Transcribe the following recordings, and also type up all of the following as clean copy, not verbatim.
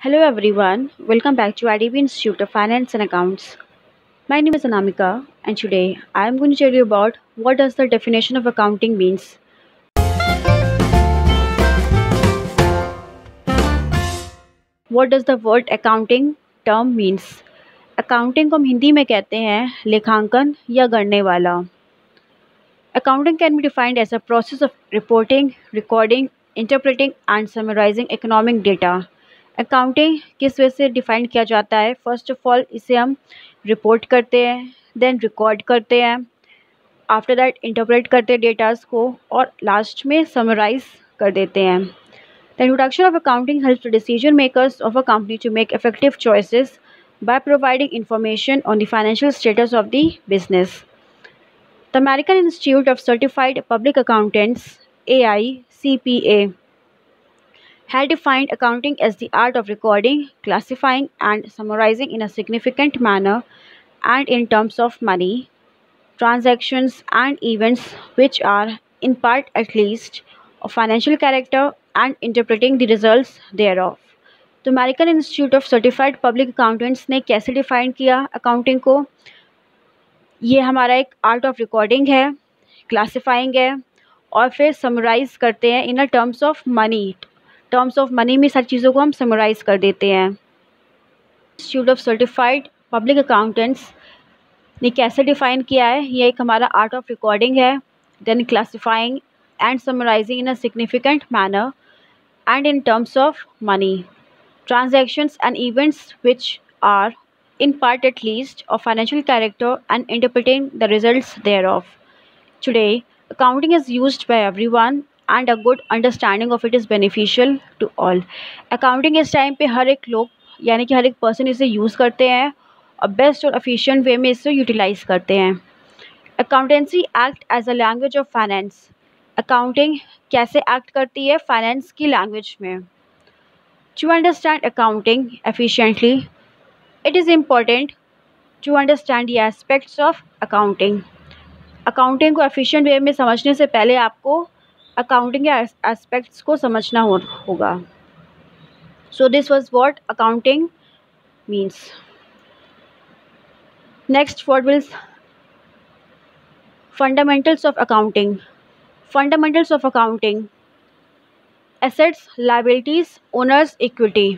Hello everyone, welcome back to IDB Institute of Finance and Accounts. My name is Anamika and today I am going to tell you about what does the definition of accounting means. What does the word accounting term means? Accounting को हम हिंदी में कहते हैं लेखांकन या गणने वाला. Accounting can be defined as a process of reporting, recording, interpreting and summarizing economic data. Accounting किस वजह से डिफाइन किया जाता है? फर्स्ट ऑफ ऑल इसे हम रिपोर्ट करते हैं, देन रिकॉर्ड करते हैं, आफ्टर दैट इंटरप्रेट करते हैं डेटास को और लास्ट में समराइज कर देते हैं. The introduction of accounting helps the decision makers of a company to make effective choices by providing information on the financial status of the business. The American Institute of Certified Public Accountants (AICPA) had defined accounting as the art of recording, classifying, and summarizing in a significant manner and in terms of money, transactions, and events which are, in part at least, of financial character and interpreting the results thereof. तो American institute of certified public accountants ने कैसे define किया accounting को? ये हमारा एक art of recording है, classifying है और फिर समराइज़ करते हैं in a terms of money. Terms of money में सारी चीज़ों को हम समराइज़ कर देते हैं. Institute of certified public accountants ने कैसे डिफ़ाइन किया है? ये एक हमारा आर्ट ऑफ रिकॉर्डिंग है, then classifying and summarising in a significant manner and in terms of money, transactions and events which are, in part at least, of financial character and interpreting the results thereof. Today, accounting is used by everyone and a good understanding of it is beneficial to all. Accounting इस time पे हर एक लोग यानी कि हर एक person इसे use करते हैं और बेस्ट और एफिशिएंट वे में इसे यूटिलाइज़ करते हैं. Accountancy act as a language of finance. Accounting कैसे एक्ट करती है फाइनेंस की लैंग्वेज में? To understand accounting efficiently, it is important to understand the aspects of accounting. Accounting को efficient way में समझने से पहले आपको accounting के aspects को समझना होगा. So this was what accounting means. Next, what will fundamentals of accounting. Fundamentals of accounting. Assets, liabilities, owners, equity.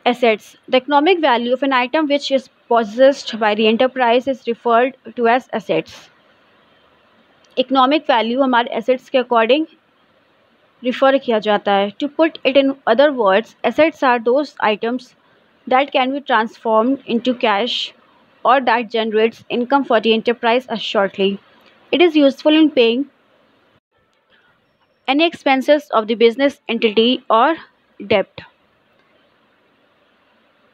Assets. The economic value of an item which is possessed by the enterprise is referred to as assets. Economic value हमारे assets के according refer किया जाता है. To put it in other words, assets are those items that can be transformed into cash or that generates income for the enterprise shortly. It is useful in paying any expenses of the business entity or debt.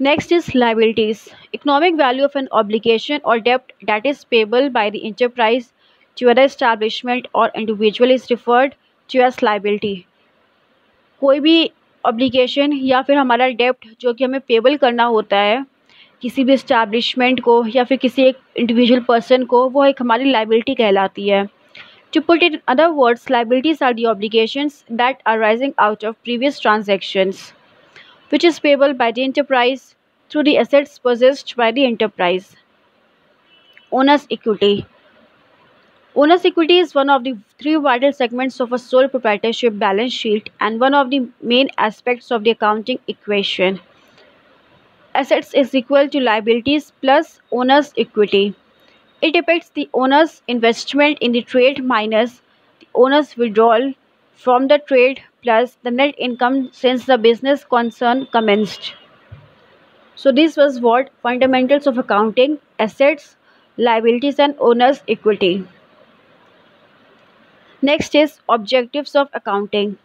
Next is liabilities. Economic value of an obligation or debt that is payable by the enterprise to other establishment or individual is referred to as liability. कोई भी obligation या फिर हमारा debt जो कि हमें payable करना होता है किसी भी establishment को या फिर किसी एक individual person को, वो एक हमारी liability कहलाती है. To put it in other words, liabilities are the obligations that are arising out of previous transactions, which is payable by the enterprise through the assets possessed by the enterprise. Owner's equity. Owner's equity is one of the three vital segments of a sole proprietorship balance sheet and one of the main aspects of the accounting equation. Assets is equal to liabilities plus owner's equity. It depicts the owner's investment in the trade minus the owner's withdrawal from the trade plus the net income since the business concern commenced. So this was what fundamentals of accounting: assets, liabilities and owner's equity. Next is objectives of accounting.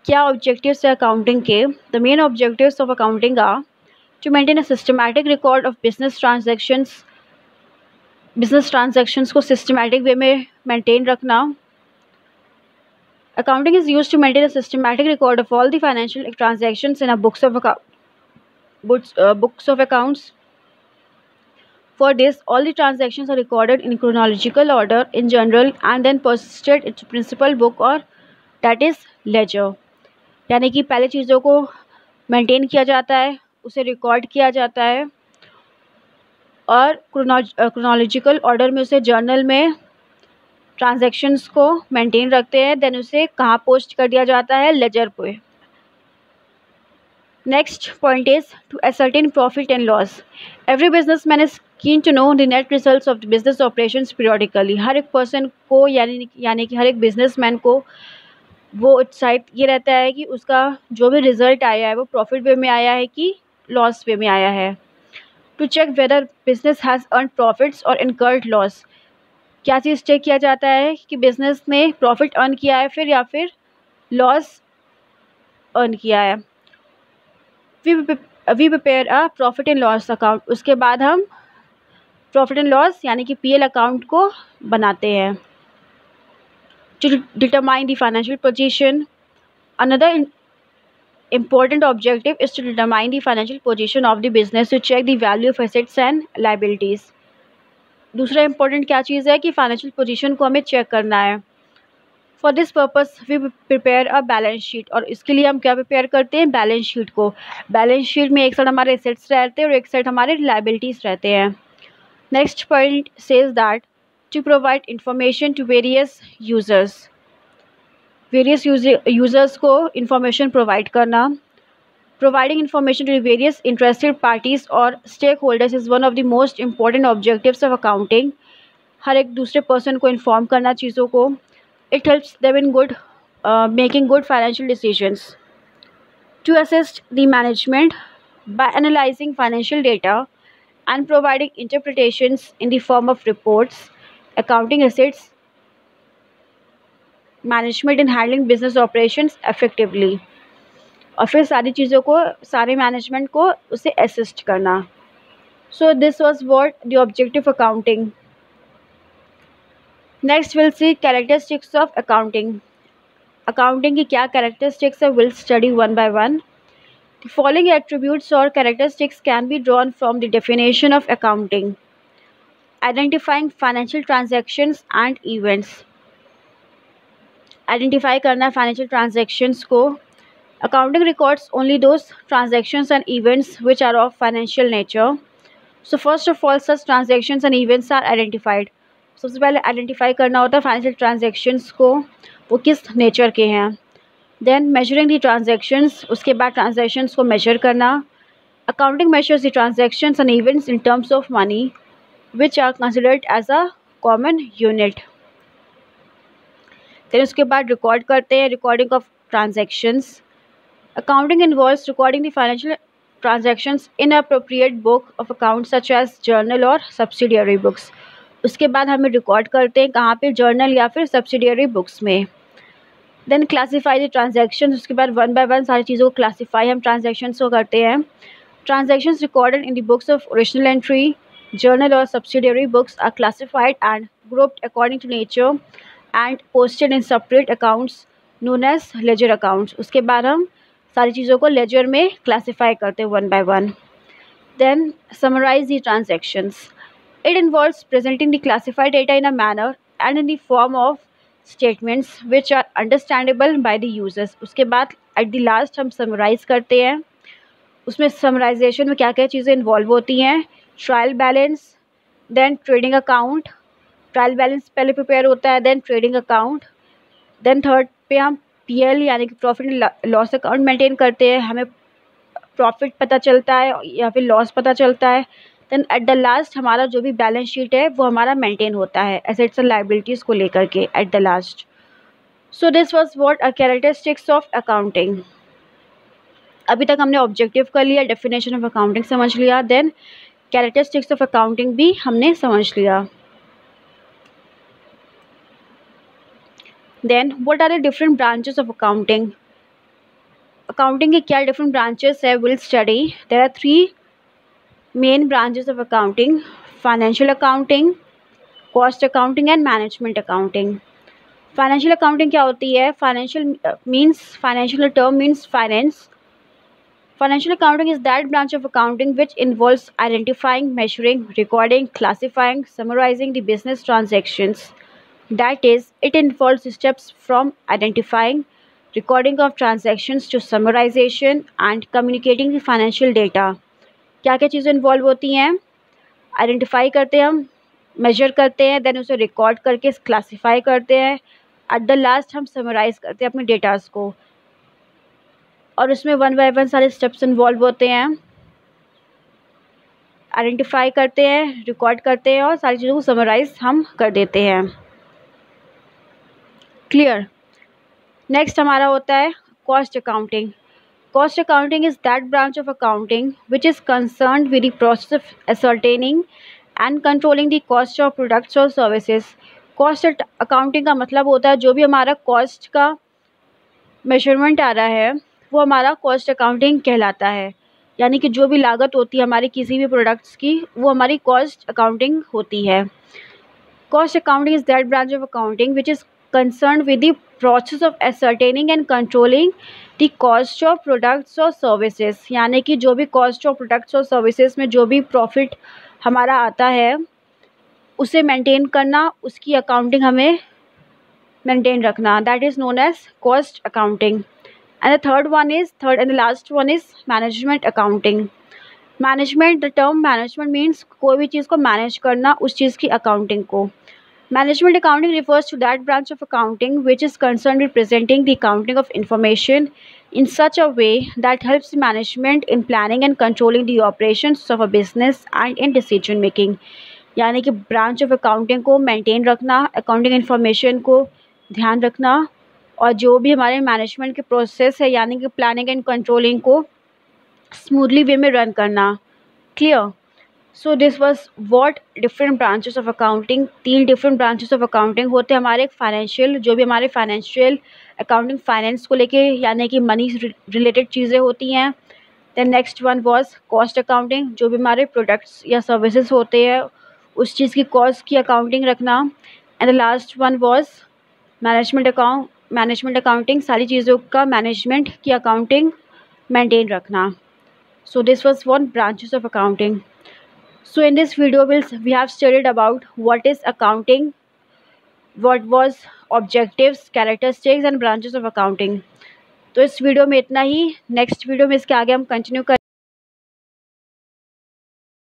क्या objectives है accounting के? The main objectives of accounting are to maintain a systematic record of business transactions को systematic way में maintain रखना. Accounting is used to maintain a systematic record of all the financial transactions in a books of accounts. For this all the transactions are recorded in chronological order in journal and then posted its principal book और that is ledger. यानी कि पहले चीज़ों को maintain किया जाता है, उसे रिकॉर्ड किया जाता है और क्रोनोलॉजिकल ऑर्डर में उसे जर्नल में ट्रांजैक्शंस को मेंटेन रखते हैं। देन उसे कहाँ पोस्ट कर दिया जाता है, लेजर पे। Next point is to ascertain profit and loss. Every businessman is keen to know the net results of the business operations periodically। हर एक पर्सन को यानी कि हर एक बिजनेसमैन को वो उत्साहित ये रहता है कि उसका जो भी रिजल्ट आया है वो प्रॉफिट वे में आया है कि लॉस वे में आया है। To check whether business has earn profits और इनकर्ड लॉस। क्या चीज़ चेक किया जाता है कि बिजनेस ने प्रॉफिट अर्न किया है फिर या फिर लॉस अर्न किया है। We prepare a profit and loss account. उसके बाद हम प्रॉफिट एंड लॉस यानी कि पीएल अकाउंट को बनाते हैं। To determine the financial position. Another important objective is to determine the financial position of the business to check the value of assets and liabilities। दूसरा important क्या चीज़ है कि financial position को हमें चेक करना है। For this purpose we prepare a balance sheet. और इसके लिए हम क्या प्रिपेयर करते हैं, बैलेंस शीट को। बैलेंस शीट में एक साइड हमारे एसेट्स रहते हैं और एक साइड हमारे लाइबिलिटीज़ रहते हैं। Next point says that to provide information to various users. Various users को इंफॉर्मेशन प्रोवाइड करना। Providing information to various interested parties और stakeholders is one of the most important objectives of accounting. हर एक दूसरे person को inform करना चीज़ों को। It helps them in good making good financial decisions. To assist the management by analysing financial data and providing interpretations in the form of reports, accounting assets, management in handling business operations effectively। और फिर सारी चीज़ों को सारे management को उसे assist करना। सो this was what the objective accounting. Next will see characteristics of accounting. Accounting की क्या कैरेक्टरिस्टिक्स है, will study one by one. The following attributes or characteristics can be drawn from the definition of accounting. Identifying financial transactions and events. Identify करना financial transactions को। Accounting records only those transactions and events which are of financial nature. So first of all, such transactions and events are identified. सबसे पहले identify करना होता है financial transactions को, वो किस nature के हैं। देन मेजरिंग दी ट्रांजेक्शन्स, उसके बाद ट्रांजेक्शन्स को मेजर करना। Accounting measures the transactions and events in terms of money which are considered as a common unit. Then उसके बाद रिकॉर्ड करते हैं, recording of transactions. Accounting involves recording the financial transactions in appropriate book of account such as journal और subsidiary books. उसके बाद हमें record करते हैं कहाँ पे, जर्नल या फिर सब्सिडियरी बुक्स में। Then classify the transaction. उसके बाद वन बाय वन सारी चीज़ों को क्लासीफाई हम ट्रांजेक्शन्स को करते हैं। Transactions recorded in the books of original entry, journal और subsidiary books are classified and grouped according to nature and posted in separate accounts known as ledger accounts. उसके बाद हम सारी चीज़ों को लेजर में क्लासीफाई करते हैं one by one. Then summarise the transactions. It involves presenting the classified data in a manner and in the form of statements which are understandable by the users। उसके बाद at the last हम summarize करते हैं। उसमें summarization में क्या क्या चीज़ें involve होती हैं, trial balance, then trading account। Trial balance पहले प्रिपेयर होता है, then trading account, then third पे हम PL यानी कि profit and loss account maintain करते हैं। हमें प्रॉफिट पता चलता है या फिर लॉस पता चलता है। देन एट द लास्ट हमारा जो भी बैलेंस शीट है वो हमारा मेंटेन होता है एसेट्स एंड लायबिलिटीज़ को लेकर के at the last. So this was what a characteristics of accounting. अभी तक हमने ऑब्जेक्टिव कर लिया, डेफिनेशन ऑफ अकाउंटिंग समझ लिया, देन कैरेक्टरिस्टिक्स ऑफ अकाउंटिंग भी हमने समझ लिया। Then what are the different branches of accounting. Accounting के क्या डिफरेंट ब्रांचेस है, will study. There are 3 main branches of accounting: financial accounting, cost accounting and management accounting। financial accounting क्या होती है, financial term means finance। financial accounting is that branch of accounting which involves identifying, measuring, recording, classifying, summarizing the business transactions। that is, it involves steps from identifying, recording of transactions to summarization and communicating the financial data। क्या क्या चीज़ें involve होती हैं? Identify करते हैं हम, major करते हैं, देन उसे रिकॉर्ड करके क्लासीफाई करते हैं, एट द लास्ट हम समराइज़ करते हैं अपने डेटास को, और उसमें वन बाय वन सारे स्टेप्स इन्वॉल्व होते हैं। आइडेंटिफाई करते हैं, रिकॉर्ड करते हैं और सारी चीज़ों को समराइज़ हम कर देते हैं। क्लियर? नेक्स्ट हमारा होता है cost accounting. Cost accounting is that branch of accounting which is concerned with the process of ascertaining and controlling the cost of products और सर्विसेज। कॉस्ट अकाउंटिंग का मतलब होता है जो भी हमारा कॉस्ट का मेजरमेंट आ रहा है वो हमारा कॉस्ट अकाउंटिंग कहलाता है, यानी कि जो भी लागत होती है हमारी किसी भी प्रोडक्ट्स की वो हमारी कॉस्ट अकाउंटिंग होती है। Cost accounting is that branch of accounting which is concerned with the process of ascertaining and controlling the cost of products और सर्विसेज, यानी कि जो भी कॉस्ट ऑफ प्रोडक्ट्स और सर्विसेज में जो भी प्रॉफिट हमारा आता है उसे मेंटेन करना, उसकी अकाउंटिंग हमें मेंटेन रखना, that is known as cost accounting. And the third and the last one is management accounting. Management, the term management means कोई भी चीज़ को मैनेज करना, उस चीज़ की अकाउंटिंग को। Management accounting refers to that branch of accounting which is concerned with presenting the accounting of information in such a way that helps the management in planning and controlling the operations of a business and in decision making। यानी कि branch of accounting को maintain रखना, accounting information को ध्यान रखना, और जो भी हमारे मैनेजमेंट के प्रोसेस है यानी कि प्लानिंग एंड कंट्रोलिंग को स्मूथली वे में रन करना। Clear? So this was what different branches of accounting. 3 different branches of accounting होते हैं हमारे। फाइनेंशियल, जो भी हमारे फाइनेंशियल अकाउंटिंग फाइनेंस को लेके यानी कि मनी रिलेटेड चीज़ें होती हैं। Then next one was cost accounting, जो भी हमारे प्रोडक्ट्स या सर्विसेज होते हैं उस चीज़ की कॉस्ट की अकाउंटिंग रखना। And the last one was management accounting, सारी चीज़ों का मैनेजमेंट की अकाउंटिंग मेंटेन रखना। So this was one branches of accounting. So in this video we have studied about what is accounting, what was objectives, characteristics and branches of accounting. तो इस video में इतना ही। Next video में इसके आगे हम continue करेंगे।